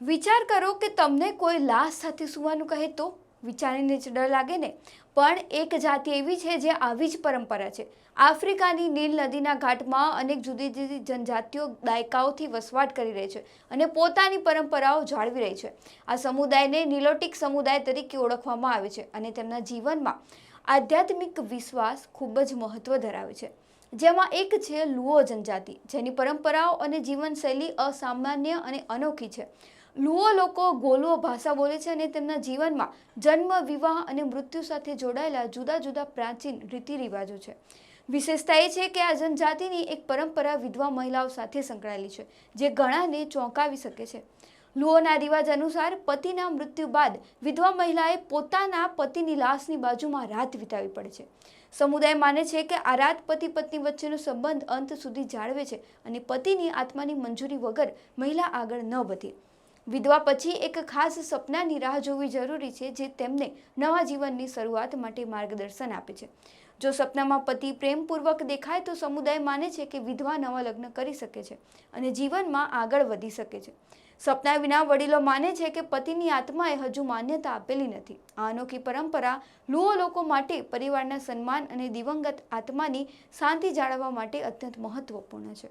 વિચાર કરો કે તમને કોઈ લાશ સાથે સૂવાનું કહે તો વિચારીને જ ડર લાગે ને. પણ એક જાતિ એવી છે જે આવી જ પરંપરા છે. આફ્રિકાની નીલ નદીના ઘાટમાં અનેક જુદી જુદી જનજાતિઓ દાયકાઓથી વસવાટ કરી રહી છે અને પોતાની પરંપરાઓ જાળવી રહી છે. આ સમુદાયને નિલોટિક સમુદાય તરીકે ઓળખવામાં આવે છે અને તેમના જીવનમાં આધ્યાત્મિક વિશ્વાસ ખૂબ જ મહત્વ ધરાવે છે. જેમાં એક છે લુઓ જનજાતિ, જેની પરંપરાઓ અને જીવનશૈલી અસામાન્ય અને અનોખી છે. લુઓ લોકો ગોલુઓ ભાષા બોલે છે અને તેમના જીવનમાં જન્મ, વિવાહ અને મૃત્યુ સાથે જોડાયેલા જુદા જુદા પ્રાચીન રીતિ રિવાજો છે. વિશેષતા એ છે કે આ જનજાતિની એક પરંપરા વિધવા મહિલાઓ સાથે સંકળાયેલી છે, જે ઘણાને ચોંકાવી શકે છે. લુઓના રિવાજ અનુસાર પતિના મૃત્યુ બાદ વિધવા મહિલાએ પોતાના પતિની લાશની બાજુમાં રાત વિતાવવી પડે છે. સમુદાય માને છે કે આ રાત પતિ પત્ની વચ્ચેનો સંબંધ અંત સુધી જાળવે છે અને પતિની આત્માની મંજૂરી વગર મહિલા આગળ ન વધે. વિધવા પછી એક ખાસ સપનાની રાહ જોવી જરૂરી છે, જે તેમને નવા જીવનની શરૂઆત માટે માર્ગદર્શન આપે છે. જો સપનામાં પતિ પ્રેમપૂર્વક દેખાય તો સમુદાય માને છે કે વિધવા નવા લગ્ન કરી શકે છે અને જીવનમાં આગળ વધી શકે છે. સપના વિના વડીલો માને છે કે પતિની આત્માએ હજુ માન્યતા આપેલી નથી. આ અનોખી પરંપરા લુઓ લોકો માટે પરિવારના સન્માન અને દિવંગત આત્માની શાંતિ જાળવવા માટે અત્યંત મહત્વપૂર્ણ છે.